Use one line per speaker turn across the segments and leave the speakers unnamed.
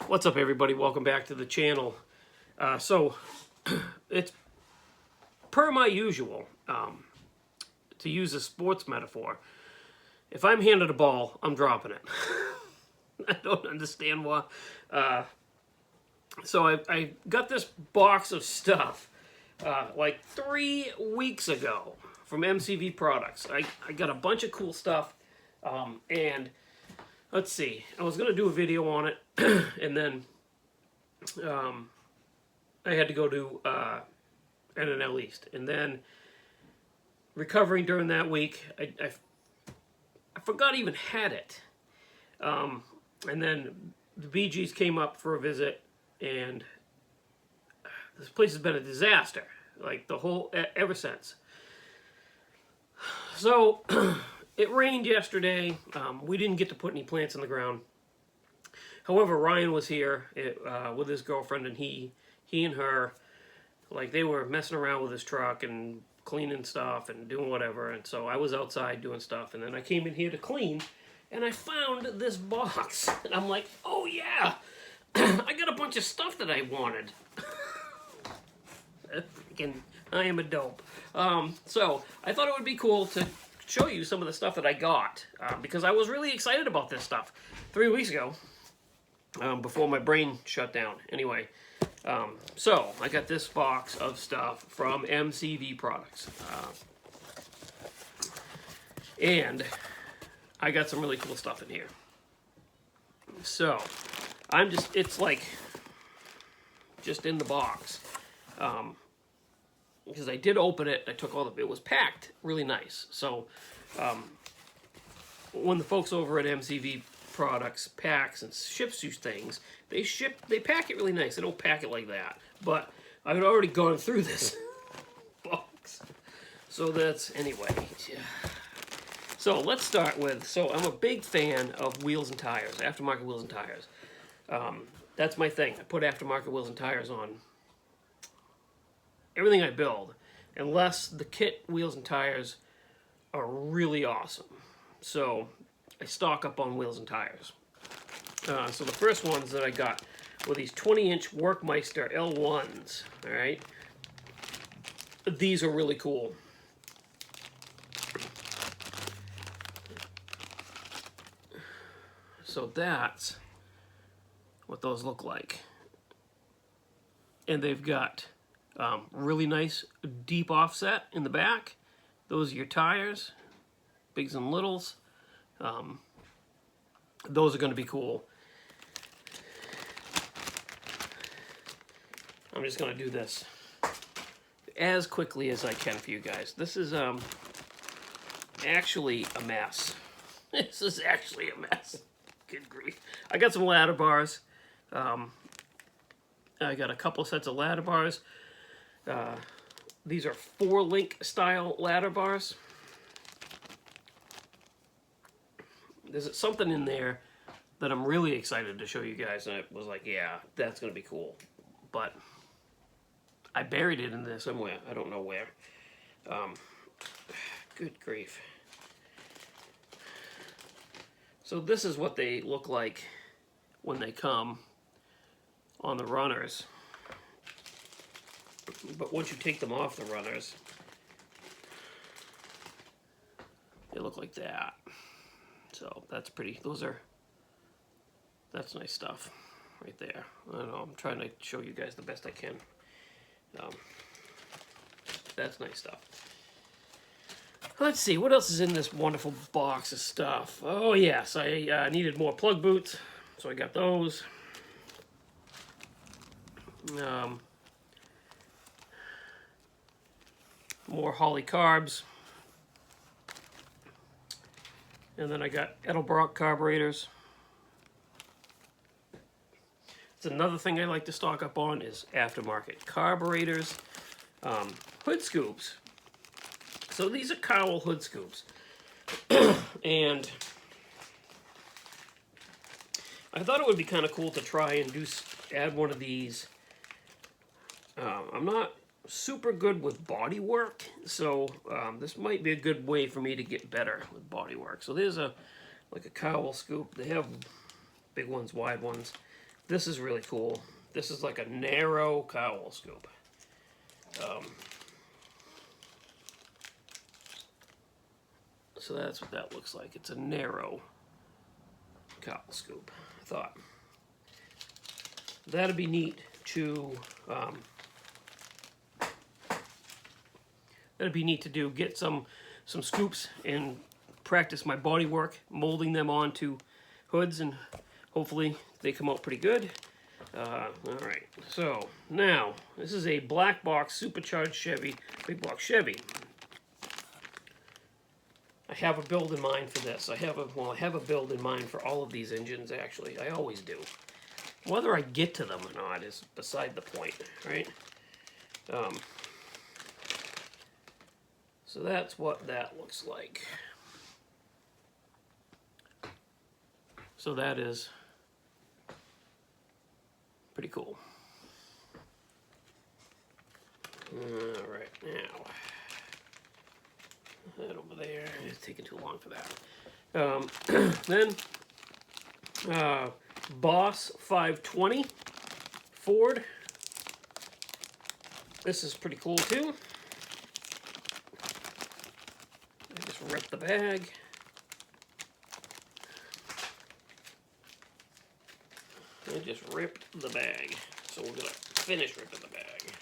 What's up, everybody? Welcome back to the channel. So it's per my usual, to use a sports metaphor. If I'm handed a ball, I'm dropping it. I don't understand why. So I got this box of stuff like 3 weeks ago from MCV Products. I got a bunch of cool stuff, and let's see. I was going to do a video on it, and then I had to go to NNL East. And then recovering during that week, I forgot I even had it. And then the Bee Gees came up for a visit, and this place has been a disaster, like the whole, ever since. So it rained yesterday. We didn't get to put any plants in the ground. However, Ryan was here with his girlfriend, and he and her, like, they were messing around with his truck and cleaning stuff and doing whatever. And so I was outside doing stuff, and then I came in here to clean, and I found this box, and I'm like, oh yeah, I got a bunch of stuff that I wanted. I am a dope. So I thought it would be cool to show you some of the stuff that I got, because I was really excited about this stuff 3 weeks ago, before my brain shut down. Anyway, so I got this box of stuff from MCV Products, and I got some really cool stuff in here. So it's like just in the box, because I did open it. I took it was packed really nice. So when the folks over at MCV Products packs and ships you things, they pack it really nice. They don't pack it like that. But I had already gone through this box, so that's anyway. Yeah. So let's start with, so I'm a big fan of wheels and tires, aftermarket wheels and tires. That's my thing. I put aftermarket wheels and tires on everything I build, unless the kit wheels and tires are really awesome. So I stock up on wheels and tires. So the first ones that I got were these 20-inch Workmeister L1s, all right? These are really cool. So that's what those look like. And they've got really nice deep offset in the back. Those are your tires, bigs and littles. Those are going to be cool. I'm just going to do this as quickly as I can for you guys. This is actually a mess. This is actually a mess. Good grief. I got some ladder bars. I got a couple sets of ladder bars. These are 4-link style ladder bars. There's something in there that I'm really excited to show you guys, and it was like, yeah, that's going to be cool. But I buried it in there somewhere. I don't know where. Good grief. So this is what they look like when they come on the runners. But once you take them off the runners, they look like that. So that's pretty, that's nice stuff right there. I don't know, I'm trying to show you guys the best I can. That's nice stuff. Let's see, what else is in this wonderful box of stuff? Oh yes, I needed more plug boots, so I got those. More Holly carbs. And then I got Edelbrock carburetors. It's another thing I like to stock up on is aftermarket carburetors. Hood scoops. So these are Cowell hood scoops. And I thought it would be kind of cool to try and add one of these. I'm not super good with body work, so this might be a good way for me to get better with body work. So there's like a Cowell scoop. They have big ones, wide ones. This is really cool. This is like a narrow cowl scoop. So that's what that looks like. It's a narrow cowl scoop. I thought that'd be neat to do. Get some scoops and practice my body work, molding them onto hoods, and hopefully they come out pretty good. All right, so now this is a black box supercharged Chevy, big block Chevy. I have a build in mind for this. I have a build in mind for all of these engines, actually. I always do. Whether I get to them or not is beside the point, right? So that's what that looks like. So that is pretty cool. All right, now that over there is taking too long for that. Then Boss 520 Ford. This is pretty cool too. I just ripped the bag. I just ripped the bag. So we're gonna finish ripping the bag.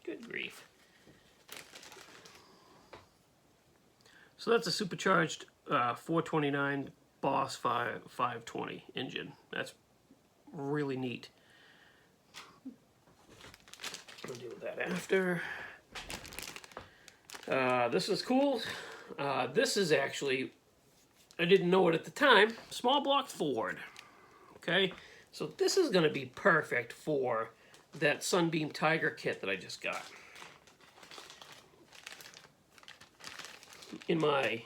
Good grief. So that's a supercharged 429 Boss 520 engine. That's really neat. I'll deal with that after. This is cool. This is actually, I didn't know it at the time, small block Ford. Okay, so this is going to be perfect for that Sunbeam Tiger kit that I just got. In my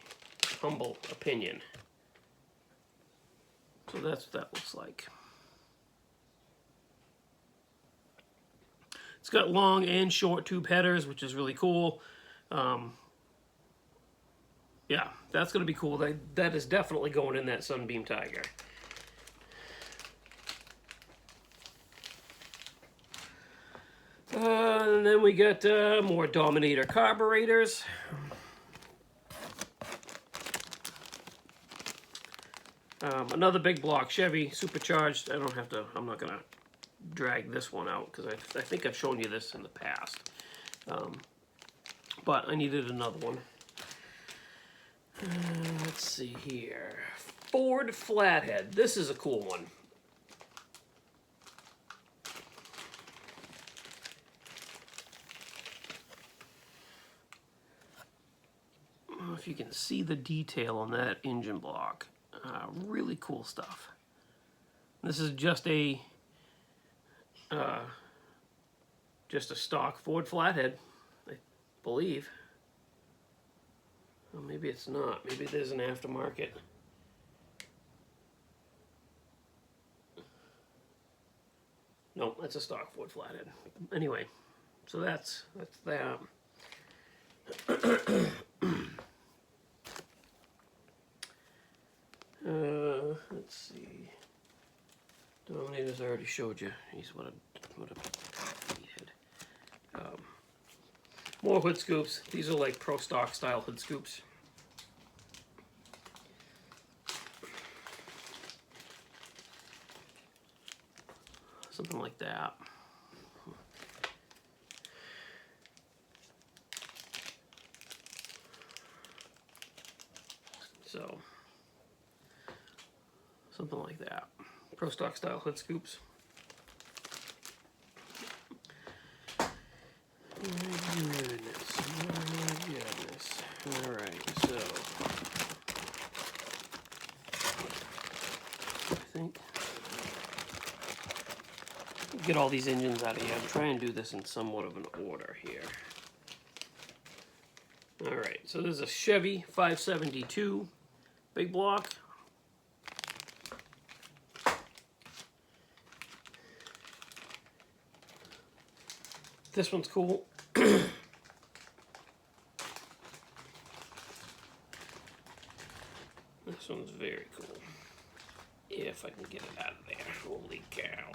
humble opinion. So that's what that looks like. It's got long and short tube headers, which is really cool. Yeah, that's going to be cool. That is definitely going in that Sunbeam Tiger. And then we got more Dominator carburetors. Another big block Chevy, supercharged. I'm not going to drag this one out because I think I've shown you this in the past. But I needed another one. Let's see here. Ford Flathead. This is a cool one. I don't know if you can see the detail on that engine block. Really cool stuff. This is just a stock Ford Flathead, I believe. Well, maybe it's not. Maybe there's an aftermarket. No, that's a stock Ford Flathead. Anyway, so that's that. Let's see. Dominators I already showed you. He's what a head. More hood scoops. These are like pro stock style hood scoops. Something like that. So, something like that. Pro stock style hood scoops. My goodness. Alright, so I think get all these engines out of here. I'm trying to do this in somewhat of an order here. Alright, so there's a Chevy 572 big block. This one's cool. This one's very cool. If I can get it out of there. Holy cow.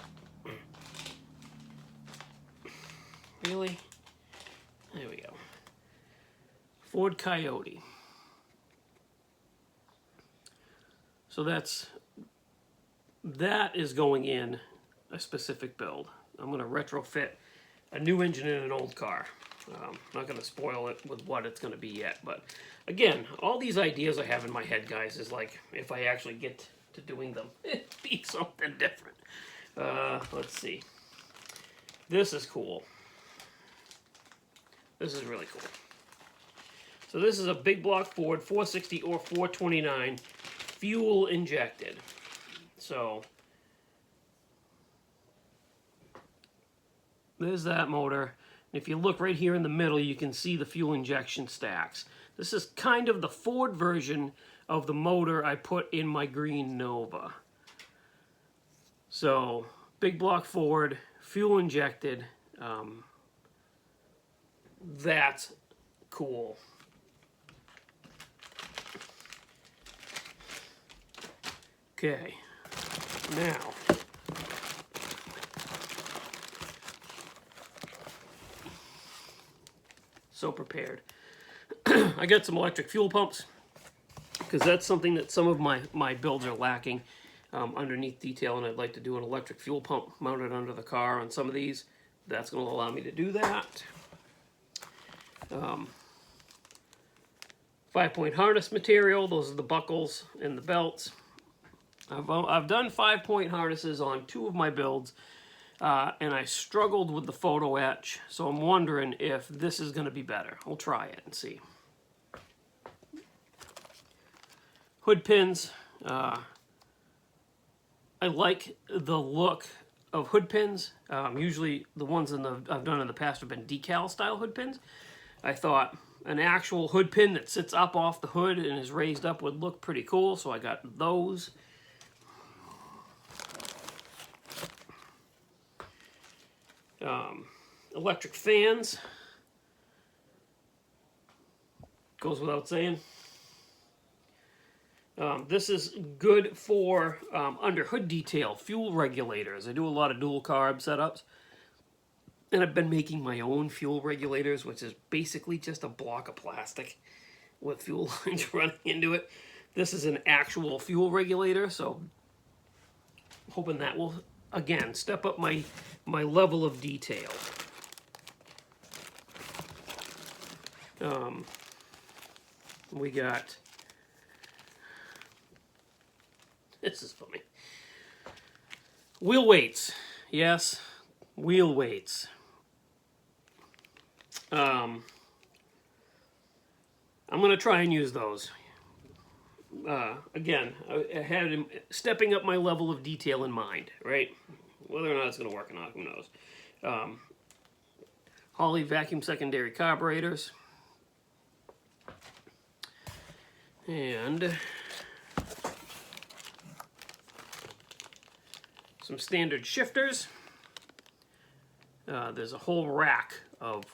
Really? There we go. Ford Coyote. So that is going in a specific build. I'm going to retrofit a new engine in an old car. I'm not going to spoil it with what it's going to be yet. But again, all these ideas I have in my head, guys, is like if I actually get to doing them, it'd be something different. Let's see. This is cool. This is really cool. So this is a big block Ford 460 or 429 fuel injected. So there's that motor. And if you look right here in the middle, you can see the fuel injection stacks. This is kind of the Ford version of the motor I put in my green Nova. So big block Ford, fuel injected. That's cool. Okay, now so prepared. I got some electric fuel pumps because that's something that some of my builds are lacking underneath detail, and I'd like to do an electric fuel pump mounted under the car on some of these. That's going to allow me to do that. 5-point harness material. Those are the buckles and the belts. I've done 5-point harnesses on 2 of my builds, and I struggled with the photo etch, so I'm wondering if this is going to be better. I'll try it and see. Hood pins. I like the look of hood pins. Usually the ones I've done in the past have been decal style hood pins. I thought an actual hood pin that sits up off the hood and is raised up would look pretty cool, so I got those. Electric fans. Goes without saying. This is good for under hood detail, fuel regulators. I do a lot of dual carb setups. And I've been making my own fuel regulators, which is basically just a block of plastic with fuel lines running into it. This is an actual fuel regulator, so I'm hoping that will, again, step up my level of detail. We got, this is funny, wheel weights. Yes, wheel weights. I'm going to try and use those. Again, I had him stepping up my level of detail in mind, right? Whether or not it's going to work or not, who knows. Holley vacuum secondary carburetors. And some standard shifters. There's a whole rack of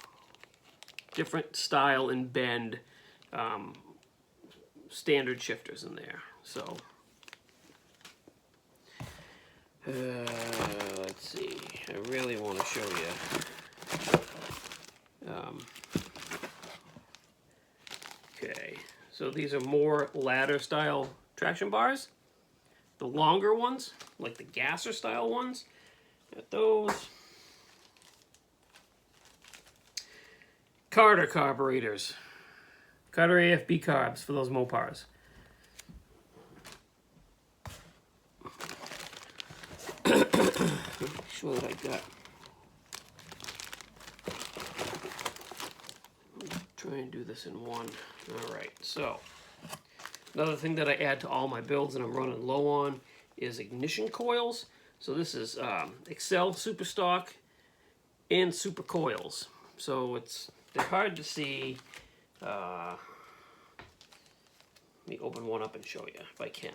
different style and bend standard shifters in there. So let's see. I really want to show you. Okay, so these are more ladder style traction bars. The longer ones, like the gasser style ones, got those. Carter carburetors. Carter AFB carbs for those Mopars. Make sure that I got. Try and do this in one. All right, so another thing that I add to all my builds and I'm running low on is ignition coils. So this is Excel Super Stock and Super Coils. So they're hard to see. Let me open one up and show you if I can.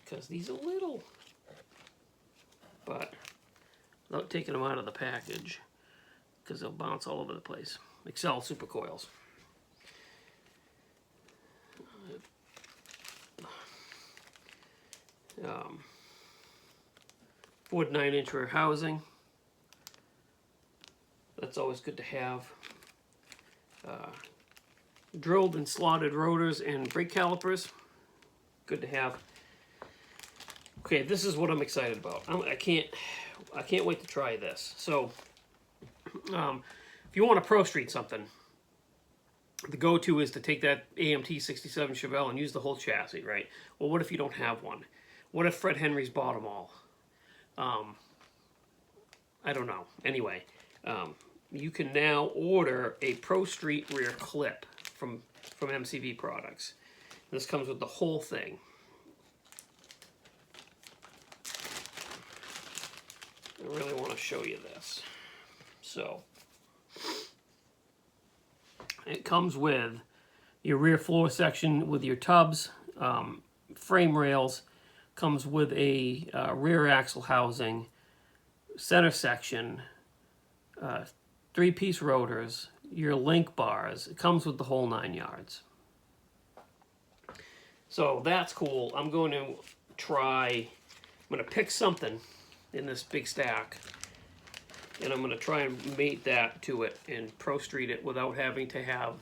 Because these are little. But without taking them out of the package, because they'll bounce all over the place. Excel Super Coils. Ford 9-inch rear housing. That's always good to have. Drilled and slotted rotors and brake calipers. Good to have. Okay, this is what I'm excited about. I can't wait to try this. So, if you want to Pro Street something, the go-to is to take that AMT 67 Chevelle and use the whole chassis, right? Well, what if you don't have one? What if Fred Henry's bought them all? I don't know. Anyway, you can now order a Pro Street rear clip from MCV Products. This comes with the whole thing. I really want to show you this. So, it comes with your rear floor section with your tubs, frame rails, comes with a rear axle housing, center section, 3-piece rotors, your link bars. It comes with the whole 9 yards. So that's cool. I'm going to pick something in this big stack, and I'm going to try and mate that to it and Pro Street it without having to have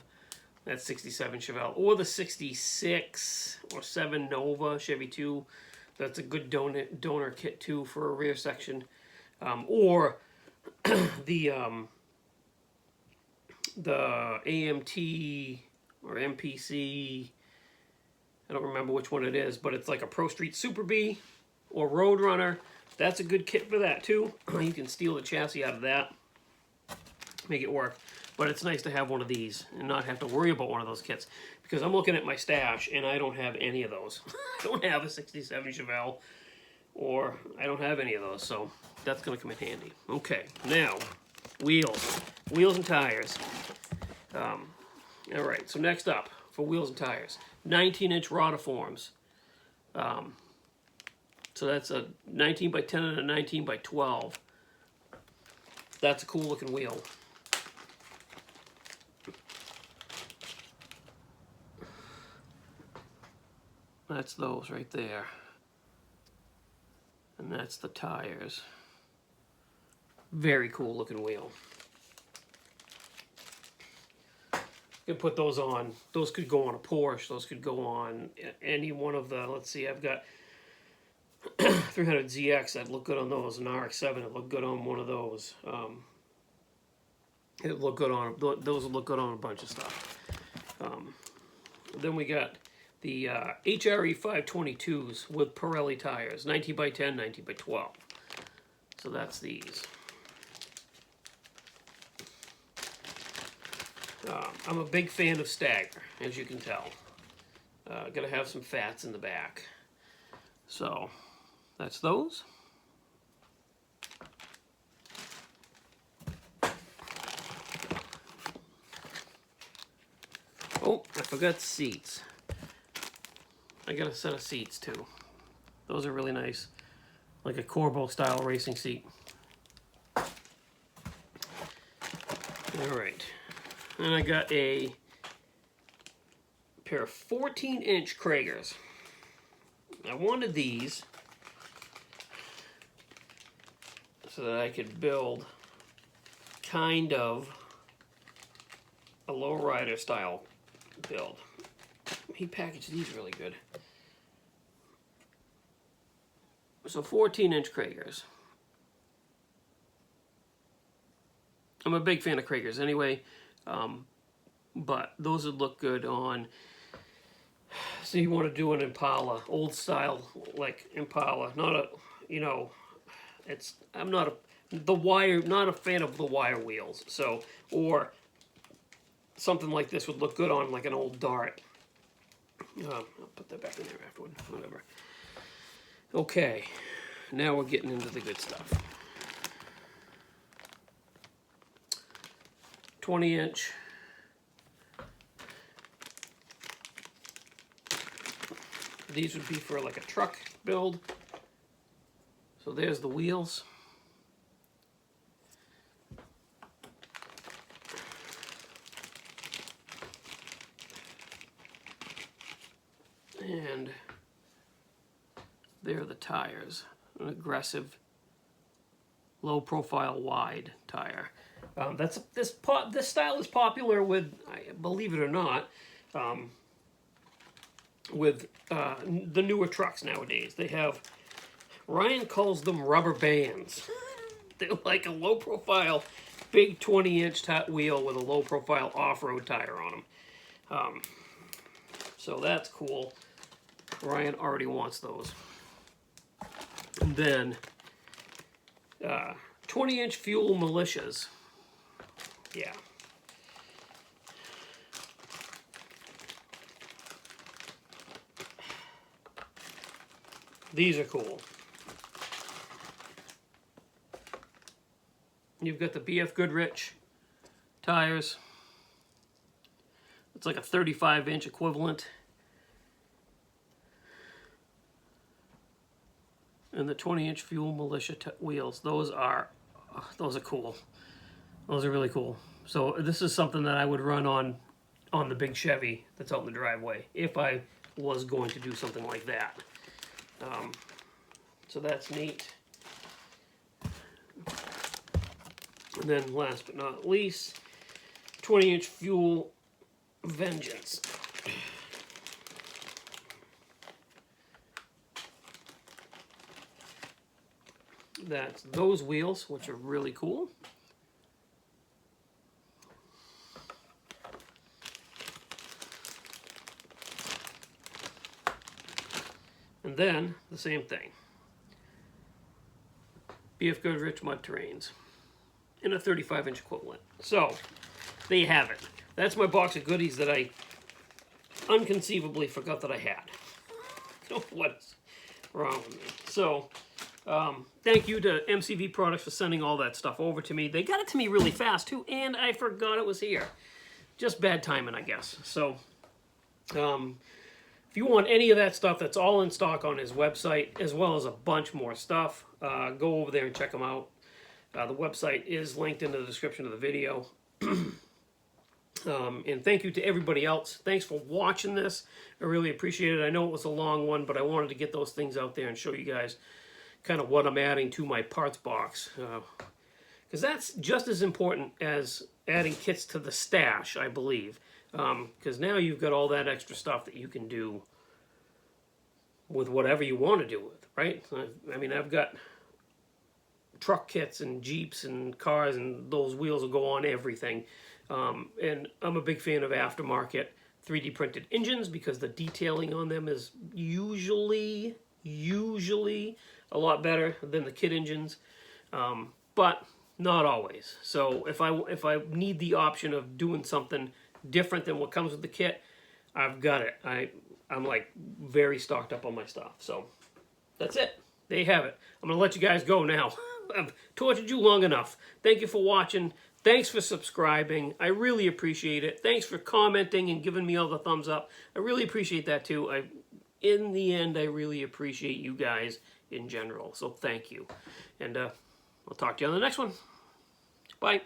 that 67 Chevelle or the 66 or 7 Nova Chevy 2. That's a good donor kit too for a rear section, or the AMT or MPC. I don't remember which one it is, but it's like a Pro Street Super B or Roadrunner. That's a good kit for that too. You can steal the chassis out of that, make it work. But it's nice to have one of these and not have to worry about one of those kits, because I'm looking at my stash and I don't have any of those. I don't have a 67 Chevelle, or I don't have any of those, so that's going to come in handy. Okay, now, wheels and tires. All right, so next up for wheels and tires, 19-inch rotiforms. So that's a 19 by 10 and a 19 by 12. That's a cool looking wheel. That's those right there. And that's the tires. Very cool looking wheel. You can put those on. Those could go on a Porsche. Those could go on any one of the, let's see, I've got 300ZX that look good on those, an RX-7 that look good on one of those. It look good on, those will look good on a bunch of stuff. Then we got the HRE 522s with Pirelli tires, 19 by 10, 19 by 12. So that's these. I'm a big fan of stagger, as you can tell. Gotta have some fats in the back. So that's those. Oh, I forgot seats. I got a set of seats too. Those are really nice, like a Corbeau style racing seat. All right, and I got a pair of 14-inch Kragers. I wanted these so that I could build kind of a lowrider style build. He packaged these really good. So 14-inch Kragers. I'm a big fan of Kragers anyway, but those would look good on, so you want to do an Impala, old style like Impala, not a, you know, it's, I'm not a fan of the wire wheels, so, or something like this would look good on like an old Dart. I'll put that back in there afterward, whatever. Okay, now we're getting into the good stuff. 20-inch. These would be for like a truck build. So there's the wheels. and there are the tires. An aggressive, low-profile, wide tire. This style is popular with, believe it or not, with the newer trucks nowadays. They have, Ryan calls them rubber bands. They're like a low-profile, big 20-inch wheel with a low-profile off-road tire on them. So that's cool. Ryan already wants those. And then 20-inch fuel militias. Yeah. These are cool. You've got the BF Goodrich tires. It's like a 35-inch equivalent. And the 20-inch fuel militia wheels. Those are cool. Those are really cool. So this is something that I would run on the big Chevy that's out in the driveway if I was going to do something like that. So that's neat. And then last but not least, 20-inch fuel Vengeance. That's those wheels, which are really cool. And then the same thing. BF Goodrich mud terrains in a 35-inch equivalent. So there you have it. That's my box of goodies that I unconceivably forgot that I had. What's wrong with me? So thank you to MCV Products for sending all that stuff over to me. They got it to me really fast too, and I forgot it was here. Just bad timing, I guess. So if you want any of that stuff, that's all in stock on his website, as well as a bunch more stuff. Go over there and check them out. The website is linked in the description of the video. And thank you to everybody else. Thanks for watching this. I really appreciate it. I know it was a long one, but I wanted to get those things out there and show you guys kind of what I'm adding to my parts box. Because that's just as important as adding kits to the stash, I believe. Because now you've got all that extra stuff that you can do with whatever you want to do with, right? I mean, I've got truck kits and Jeeps and cars, and those wheels will go on everything. And I'm a big fan of aftermarket 3D printed engines because the detailing on them is usually a lot better than the kit engines, but not always. So if I need the option of doing something different than what comes with the kit, I've got it. I'm like very stocked up on my stuff. So that's it. There you have it. I'm gonna let you guys go now. I've tortured you long enough. Thank you for watching. Thanks for subscribing. I really appreciate it. Thanks for commenting and giving me all the thumbs up. I really appreciate that too. In the end, I really appreciate you guys in general. So thank you. And I'll talk to you on the next one. Bye.